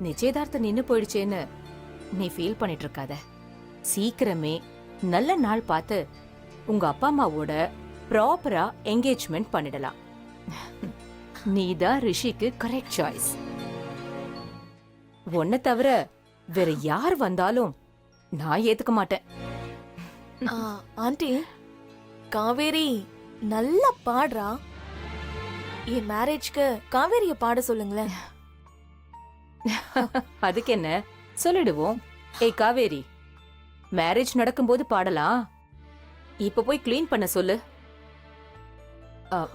நிச்சயதார்த்தம் நின்னு போயிடுச்சேன்னு நீ ஃபீல் பண்ணிட்டு இருக்காத. சீக்கிரமே நல்ல நாள் பார்த்து உங்க அப்பா அம்மாவோட ப்ராப்பரா என்கேஜ்மெண்ட் பண்ணிடலாம். நீதான் ரிஷிக்கு கரெக்ட் சாய்ஸ். உன்னை தவிர வேற யார் வந்தாலும் நான் ஏத்துக்க மாட்டேன். ஆண்டி, காவேரி நல்லா பாடுறா. என் மேரேஜ்க்கு காவேரிய பாட சொல்லுங்களேன். அதுக்கு என்ன, சொல்லிடுவோம். ஏய் காவேரி, மேரேஜ் நடக்கும்போது பாடலாம். இப்ப போய் க்ளீன் பண்ண சொல்லு.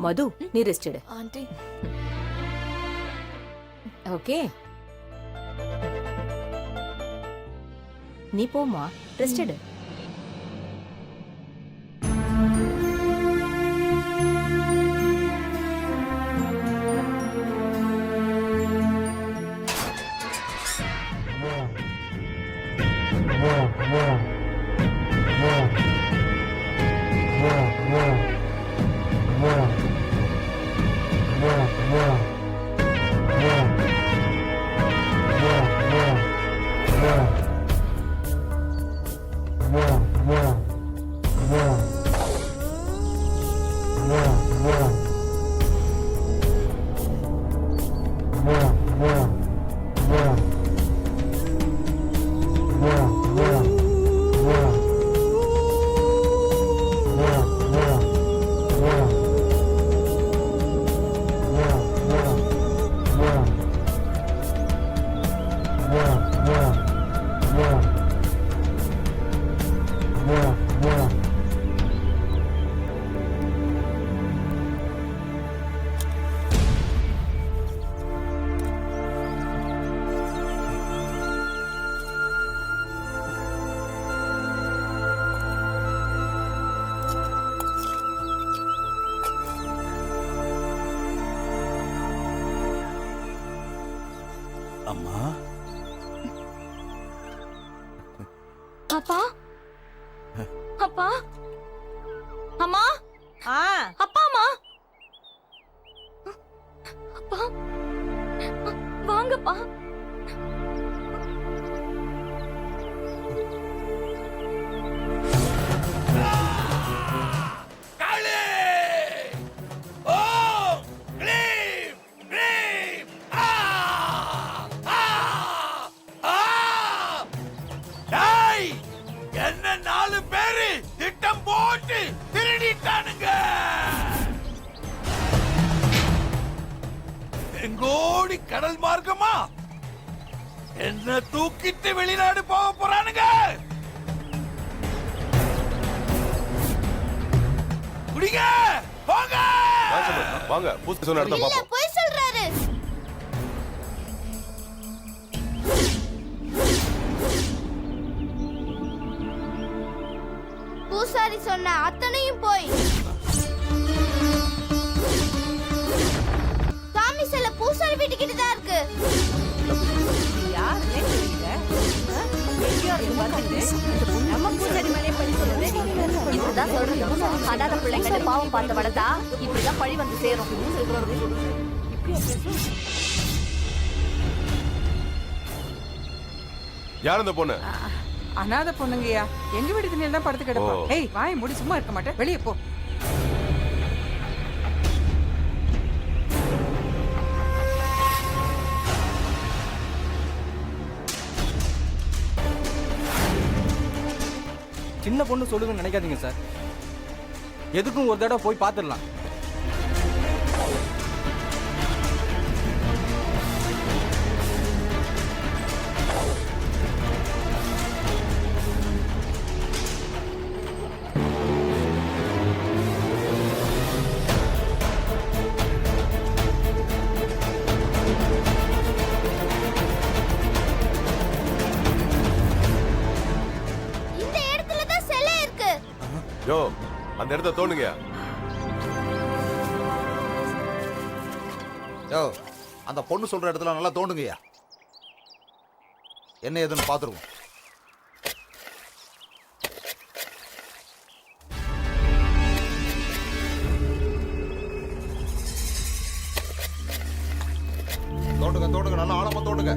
மது, நீ ரெஸ்ட் எடு. ஆண்டி, ஓகே, நீ போமா, ரெஸ்ட் எடு. அம்மா, அப்பா, அப்பா, அம்மா, அப்பா, அம்மா, அப்பா, வாங்கப்பா. என்ன 4 பேரு திட்டம் போட்டு திருடிட்டானுங்க. எங்கோடி கடல் மார்க்கமா என்ன தூக்கிட்டு வெளிநாடு போக போறானுங்க. குடிங்க, போங்க. வாங்க, பூசி சொன்ன இடத்த பாப்போம். போய் சொல்றாரு. பூசாரி சொன்ன அத்தனையும் போய். சாமி சில பூசாரி வீட்டுக்கிட்ட தான் இருக்கு. இதுதான் சொல்றது. அனாதை பிள்ளைங்க பாவம் பார்த்து வளர்த்தா இப்படிதான் பழி வந்து சேரும். யார் இந்த பொண்ணு? அனாத பொண்ணுங்கய்யா. எங்க வீடு திண்ணில தான் படுத்து கிடப்பா. ஏய், வாய் மூடி சும்மா இருக்க மாட்டேன், வெளியே போ. சின்ன பொண்ணு சொல்லுங்கன்னு நினைக்காதீங்க சார். எதுக்கும் ஒரு தடவை போய் பார்த்துடலாம். யோ, அந்த இடத்த தோணுங்க. யோ, அந்த பொண்ணு சொல்ற இடத்துல நல்லா தோண்டுங்கய்யா. என்ன ஏதுன்னு பாத்துருவோம். தோண்டுங்க, நல்லா ஆழமா தோண்டுங்க.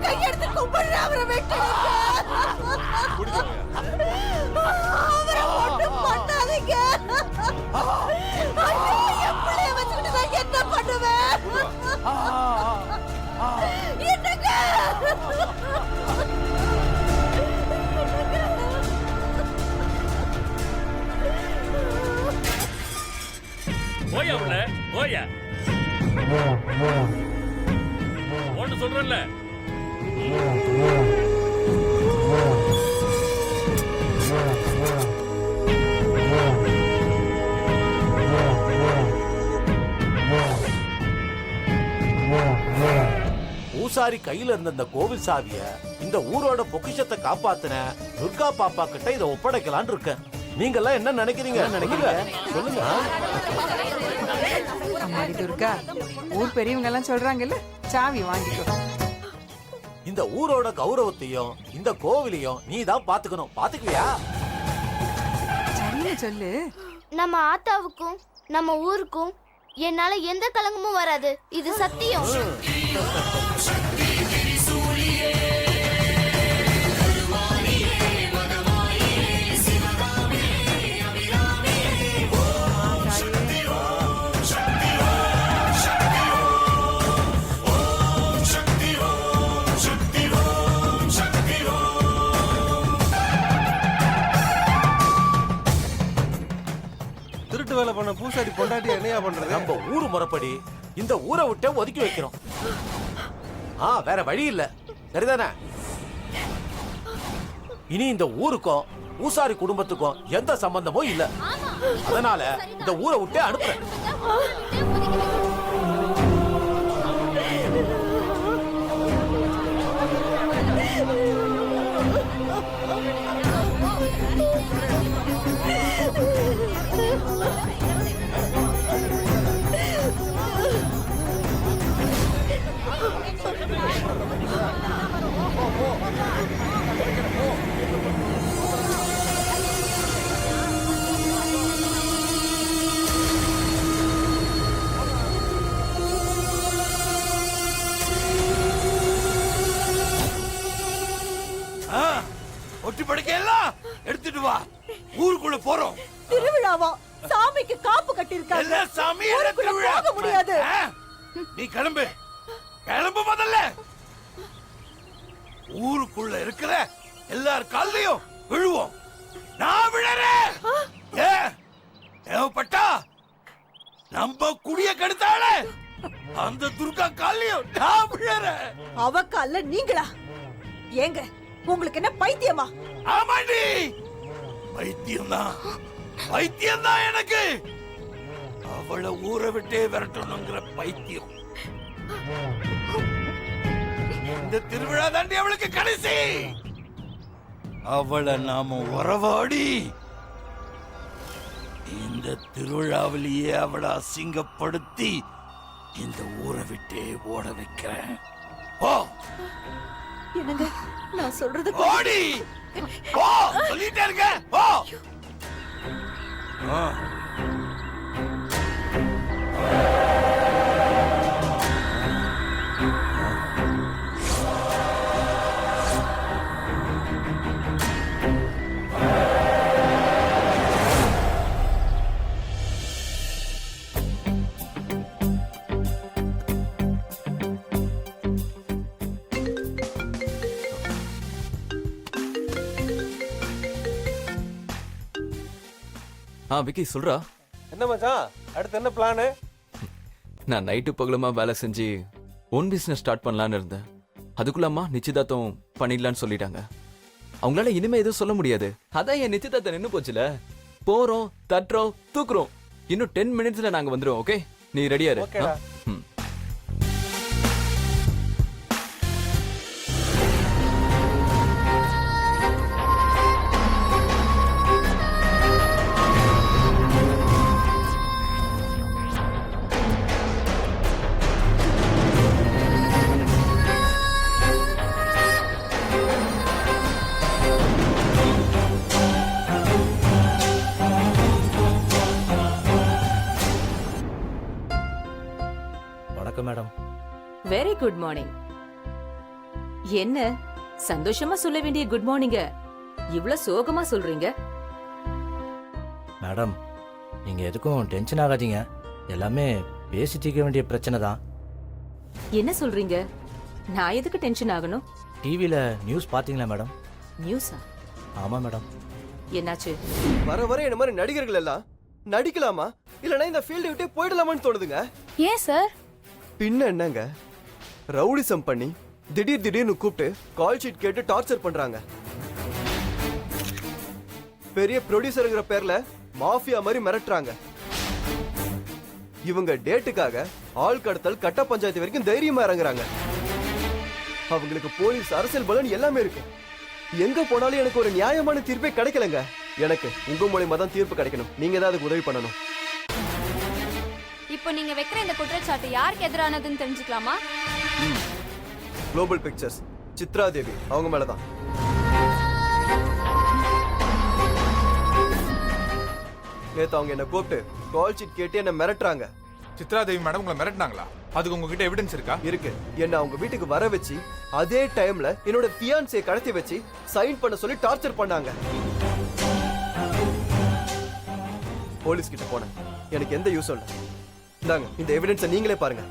கையெடுத்து கும்பிடுற அவரை வெட்டுங்க. அவரை ஒண்ணும் பண்ணாதீங்க. ஐயோ, என் பிள்ளைய வச்சுக்கிட்டு நான் என்ன பண்ணுவேன்? என்னங்க? போயா உள்ள போயா ஒன்று சொல்றேன்ல. பூசாரி கையில இருந்த இந்த கோவில் சாவிய இந்த ஊரோட பொக்கிஷத்தை காப்பாத்தின துர்கா பாப்பா கிட்ட இதை ஒப்படைக்கலான்னு இருக்கேன். நீங்க எல்லாம் என்ன நினைக்கிறீங்க? சொல்லுங்க. அம்மாடி துர்கா, ஊர் பெரியவங்க எல்லாம் சொல்றாங்கல்ல, சாவி வாங்கிக்கோ. இந்த ஊரோட கௌரவத்தையும் இந்த கோவிலையும் நீ தான் பாத்துக்கணும். பாத்துக்குவியா? சரின்னு சொல்லு. நம்ம ஆத்தாவுக்கும் நம்ம ஊருக்கும் என்னால எந்த கலங்கமும் வராது. இது சத்தியம். திருட்டு வேலை பண்ண பூசாரி பொண்டாட்டி என்னையா பண்றது? நம்ம ஊரு முறைப்படி இந்த ஊரை விட்டு ஒதுக்கி வைக்கிறோம். வேற வழி இல்ல. சரிதானே? இனி இந்த ஊருக்கும் பூசாரி குடும்பத்துக்கும் எந்த சம்பந்தமும் இல்ல. அதனால இந்த ஊரை விட்டு அனுப்புறேன். ஒட்டி படுக்க எல்லாம் எடுத்துட்டு வா. ஊருக்குள்ள போறோம். திருவிழாவா? சாமிக்கு காப்பு கட்டிருக்காங்க. எல்லாம் சாமி போக முடியாது. நீ கிளம்பு. கிளம்பு முதல்ல. ஊருக்குள்ள இருக்கிற எல்லார் காலையும் விழுவோம். நான் விழறேன். தேவைப்பட்டா நம்ம குடிய கெடுத்தால அந்த துர்கா காலையும் நான் விழறேன். அவ கால்ல நீங்களா? ஏங்க, உங்களுக்கு என்ன பைத்தியமா? ஆமாண்டி, பைத்தியம்தான். பைத்தியம்தான் எனக்கு. அவளை ஊரை விட்டே விரட்டணுங்கிற பைத்தியம். இந்த திருவிழா தாண்டி அவளுக்கு கடைசி. அவளை நாம உறவாடி இந்த திருவிழாவிலேயே அவளை அசிங்கப்படுத்தி இந்த ஊரை விட்டே ஓட வைக்கிறேன். ஓ என்னங்க, நான் சொல்றது ஓடி ஓ சொல்லிட்டே இருக்க. ஓ விக்கி சொல்றா. என்ன மச்சான், அடுத்து என்ன பிளானு? நான் நைட்டு பகலுமா வேலை செஞ்சு ஓன் பிசினஸ் ஸ்டார்ட் பண்ணலான்னு இருந்தேன். அதுக்குள்ள அம்மா நிச்சயதார்த்தம் பண்ணிடலான்னு சொல்லிட்டாங்க. அவங்களால இனிமே எதுவும் சொல்ல முடியாது. அதான் என் நிச்சயதார்த்தம் நின்னு போச்சுல. போறோம், தட்டுறோம், தூக்குறோம். இன்னும் 10 மினிட்ஸ்ல நாங்க வந்துருவோம். ஓகே, நீ ரெடியா இரு. Very good morning. என்ன சந்தோஷமா சொல்ல வேண்டிய குட் மார்னிங்க இவ்ளோ சோகமா சொல்றீங்க? மேடம் நீங்க எதுக்கும் டென்ஷன் ஆகாதீங்க. எல்லாமே பேசி தீர்க்க வேண்டிய பிரச்சனை தான். என்ன சொல்றீங்க? நான் எதுக்கு டென்ஷன் ஆகணும்? டிவியில நியூஸ் பாத்தீங்களா மேடம்? நியூஸா? ஆமா மேடம். என்னாச்சு? வர வர என்ன மாதிரி நடிகர்கள் எல்லாம் நடிக்கலாமா இல்லனா இந்த ஃபீல்டு விட்டு போயிடலாமான்னு தோணுதுங்க. ஏன் சார்? பின்ன என்னங்க, ரவுடிசம் பண்ணி திடீர்னு கூப்பிட்டு கால் ஷீட் கேட்டு டார்ச்சர் பண்றாங்க. பெரிய ப்ரொடியூசருங்கிற பேர்ல மாஃபியா மாதிரி மிரட்டுறாங்க. இவங்க டேட்டுக்காக ஆள் கடத்தல், கட்ட பஞ்சாயத்து வரைக்கும் தைரியமா இறங்குறாங்க. அவங்களுக்கு போலீஸ், அரசியல் பலன் எல்லாமே இருக்கு. எங்க போனாலும் எனக்கு ஒரு நியாயமான தீர்ப்பே கிடைக்கலங்க. எனக்கு உங்க மூலியமா தான் தீர்ப்பு கிடைக்கணும். நீங்க தான் அதுக்கு உதவி பண்ணணும். இப்போ நீங்க வைக்கிற இந்த குற்றச்சாட்டு யாருக்கு எதிரானதுன்னு தெரிஞ்சுக்கலாமா? குளோபல் பிக்சர்ஸ், சித்ரா தேவி அவங்க மேலதான். நேத்து அவங்க என்ன கூப்பிட்டு கால் ஷீட் கேட்டு என்ன மிரட்டுறாங்க. சித்ரா தேவி மேடம் உங்களை மிரட்டினாங்களா? அதுக்கு உங்ககிட்ட எவிடன்ஸ் இருக்கா? இருக்கு. என்ன அவங்க வீட்டுக்கு வர வச்சு அதே டைம்ல என்னோட ஃபியான்ஸே கடத்தி வச்சு சைன் பண்ண சொல்லி டார்ச்சர் பண்ணாங்க. போலீஸ் கிட்ட போனேன். எனக்கு எந்த யூஸும் இல்லை. இந்தாங்க இந்த எவிடன்ஸை நீங்களே பாருங்க.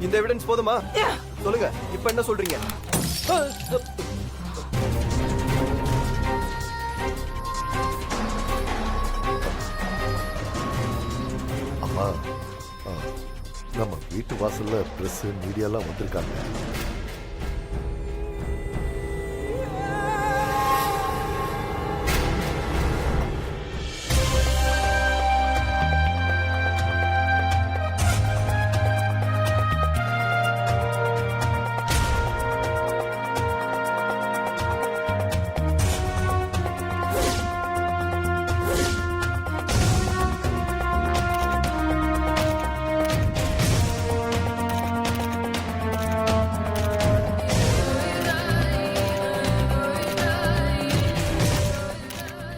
இந்த எவிடன்ஸ் போதுமா? சொல்லுங்க, இப்ப என்ன சொல்றீங்க? அம்மா, நம்ம வீட்டு வாசல்ல பிரஸ் மீடியாலாம் வந்திருக்காங்க.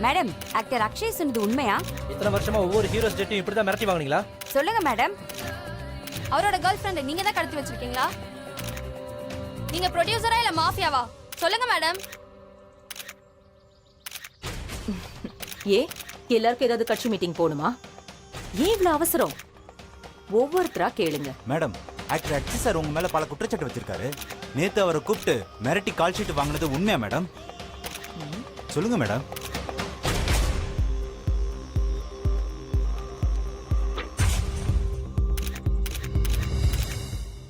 மேடம், ஆக்டர் அக்ஷய் சொன்னது உண்மையா? இத்தனை வருஷமா ஒவ்வொரு ஹீரோஸ் டேட்டையும் இப்படி தான் மிரட்டி வாங்குனீங்களா? சொல்லுங்க மேடம். அவரோட கேர்ள் ஃப்ரெண்ட் நீங்க தான் கடத்தி வச்சிருக்கீங்களா? நீங்க ப்ரொடியூசரா இல்ல மாஃபியாவா? சொல்லுங்க மேடம். ஏ எல்லாருக்கும் ஏதாவது கட்சி மீட்டிங் போகணுமா? ஏன் இவ்வளவு அவசரம்? ஒவ்வொருத்தரா கேளுங்க. மேடம், ஆக்டர் அக்ஷய் சார் உங்க மேல பல குற்றச்சாட்டு வச்சிருக்காரு. நேத்து அவரை கூப்பிட்டு மிரட்டி கால் ஷீட் வாங்குனது உண்மையா மேடம்? சொல்லுங்க மேடம்.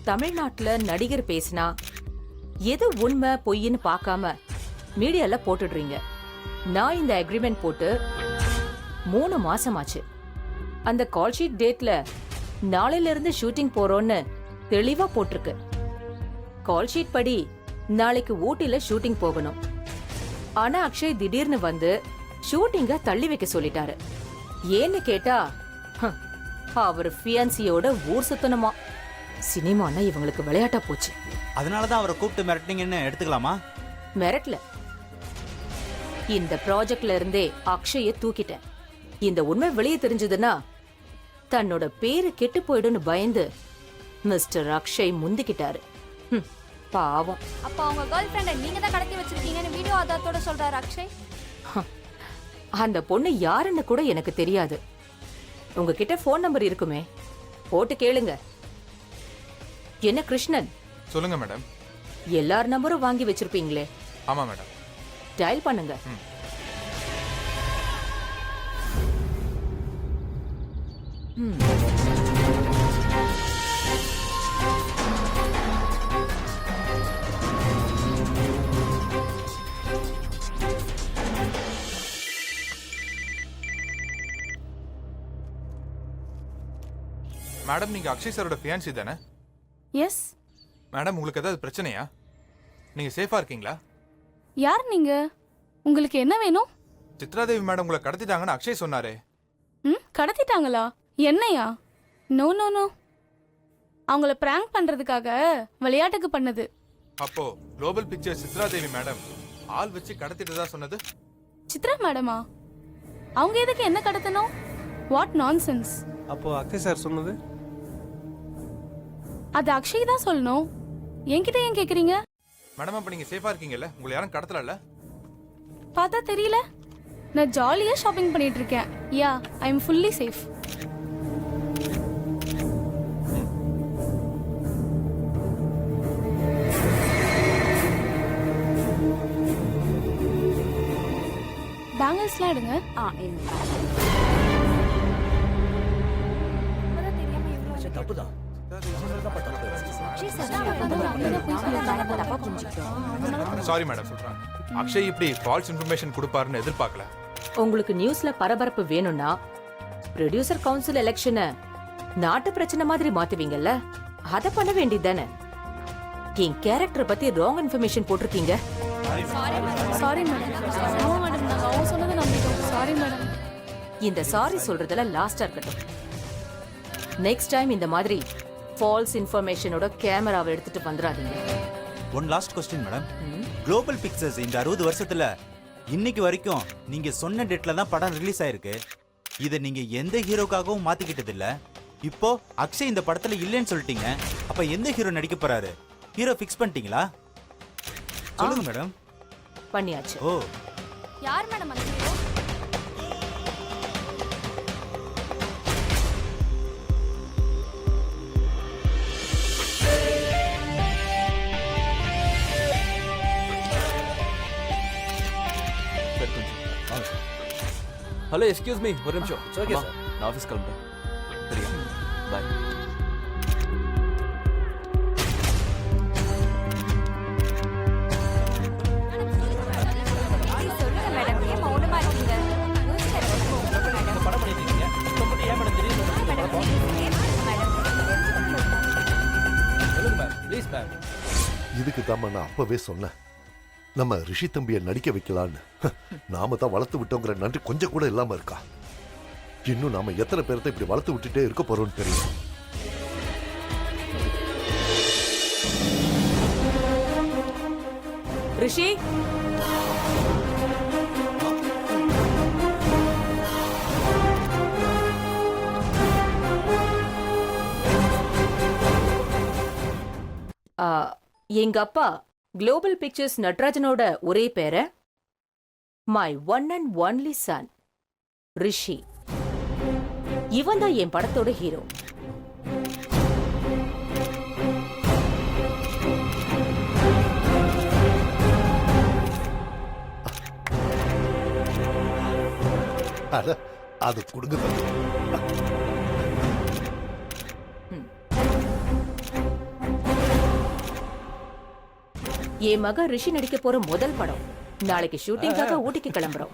தமிழ்நாட்டுல நடிகர் பேசினா எது உண்மை பொய்ன்னு பார்க்காம மீடியால போட்டுடுறீங்க. நான் இந்த அக்ரிமெண்ட் போட்டு 3 மாசமாச்சு. அந்த கால் ஷீட் டேட்ல நாளையில இருந்து ஷூட்டிங் போறோம்னு தெளிவா போட்டிருக்கு. கால் ஷீட் படி நாளைக்கு ஊட்டில ஷூட்டிங் போகணும். ஆனா அக்ஷய் திடீர்னு வந்து ஷூட்டிங்க தள்ளி வைக்க சொல்லிட்டாரு. ஏன்னு கேட்டா அவர் ஃபியான்சியோட ஊர் சுத்தணுமா. சினிமானா இவங்களுக்கு விளையாட்டா போச்சு. அதனாலதான் அவரை கூப்பிட்டு மிரட்டினீங்கன்னு எடுத்துக்கலாமா? மிரட்டல. இந்த ப்ராஜெக்ட்ல இருந்தே அக்ஷய தூக்கிட்டேன். இந்த உண்மை வெளியே தெரிஞ்சதுன்னா தன்னோட பேரு கெட்டு போயிடுன்னு பயந்து மிஸ்டர் அக்ஷய் முந்திக்கிட்டாரு. பாவம். அப்ப அவங்க கேர்ள் ஃப்ரெண்ட நீங்க தான் கடத்தி வச்சிருக்கீங்கன்னு வீடியோ ஆதாரத்தோட சொல்றாரு அக்ஷய். அந்த பொண்ணு யாருன்னு கூட எனக்கு தெரியாது. உங்ககிட்ட போன் நம்பர் இருக்குமே, போட்டு கேளுங்க. என்ன கிருஷ்ணன்? சொல்லுங்க மேடம். எல்லார் நம்பரும் வாங்கி வச்சிருப்பீங்களே? ஆமா மேடம். டயல் பண்ணுங்க. மேடம், நீங்க அக்ஷய் சாரோட ஃபியான்சி தானே? எஸ். மேடம், உங்களுக்கு ஏதாவது பிரச்சனையா? நீங்க சேஃபா இருக்கீங்களா? யார் நீங்க? உங்களுக்கு என்ன வேணும்? சித்ராதேவி மேடம் உங்களை கடத்திட்டாங்கன்னு அக்ஷய் சொன்னாரே. கடத்திட்டாங்களா? என்னையா? நோ நோ நோ, அவங்கள பிராங்க் பண்றதுக்காக விளையாட்டுக்கு பண்ணது. அப்போ குளோபல் பிக்சர் சித்ராதேவி மேடம் ஆள் வச்சு கடத்திட்டதா சொன்னது? சித்ரா மேடமா? அவங்க எதுக்கு என்ன கடத்தணும்? What nonsense. அப்போ அக்ஷய் சார் சொன்னது? அது அக்ஷய் தான் சொல்லணும். என்கிட்ட ஏன் கேக்குறீங்க? மேடம் அப்ப நீங்க சேஃபா இருக்கீங்கல்ல? உங்களை யாரும் கடத்தல? பார்த்தா தெரியல. நான் ஜாலியா ஷாப்பிங் பண்ணிட்டு இருக்கேன். யா, ஐ எம் ஃபுல்லி சேஃப். பேங்கிள்ஸ்லாம் எடுங்க. சாரி மேடம், சொல்றேன். அக்ஷய் இப்படி ஃபால்ஸ் இன்ஃபர்மேஷன் கொடுப்பாருன்னு எதிர்பார்க்கல. உங்களுக்கு நியூஸ்ல பரபரப்பு வேணும்னா ப்ரொடியூசர் கவுன்சில் எலெக்ஷனை நாட்டு பிரச்சனை மாதிரி மாத்துவீங்கல்ல, அத பண்ண வேண்டியதானே. என் கேரக்டர் பத்தி ராங் இன்ஃபர்மேஷன் போட்டிருக்கீங்க. Sorry madam. நோ மேடம், நான் அவங்க சொன்னதை நம்பிட்டோம். Sorry madam. இந்த சாரி சொல்றதுல லாஸ்டா இருக்கட்டும். நெக்ஸ்ட் டைம் இந்த மாதிரி ஃபால்ஸ் இன்ஃபர்மேஷனோட கேமராவை எடுத்துட்டு வந்துடாதீங்க. One last question madam. Global pictures இந்த 60 வருஷத்துல இன்னைக்கு வரைக்கும் நீங்க சொன்ன டேட்ல தான் படம் ரிலீஸ் ஆயிருக்கு. இதை நீங்க எந்த ஹீரோக்காகவும் மாத்திக்கிட்டது இல்ல. இப்போ அக்ஷய் இந்த படத்துல இல்லைன்னு சொல்லிட்டீங்க. அப்ப எந்த ஹீரோ நடிக்க போறாரு? ஹீரோ ஃபிக்ஸ் பண்ணிட்டீங்களா? சொல்லுங்க மேடம். பண்ணியாச்சு. ஓ, யார் மேடம் அந்த ஹீரோ? ஹலோ, எக்ஸ்கியூஸ் மீ, ஒரு நிமிஷம். ஓகே அம்மா, சார். நான் ஆஃபீஸ் கிளம்புறேன். சரியா? பாய். இதுக்கு தான் நான் அப்பவே சொன்னேன், நம்ம ரிஷி தம்பியை நடிக்க வைக்கலான்னு. நாம தான் வளர்த்து விட்டோங்கிற நன்றி கொஞ்சம் கூட இல்லாம இருக்கா. இன்னும் நாம எத்தனை பேரத்தை இப்படி வளர்த்து விட்டுட்டே இருக்க போறோம்னு தெரியும். ரிஷி, எங்க அப்பா குளோபல் பிக்சர்ஸ் நட்ராஜனோட ஒரே பேர my one and only son Rishi. இவன் தான் என் படத்தோட ஹீரோ. அது கொடுங்க தம்பி. என் மகன் ரிஷி நடிக்க போற முதல் படம். நாளைக்கு ஷூட்டிங்காக ஊட்டிக்கு கிளம்புறோம்.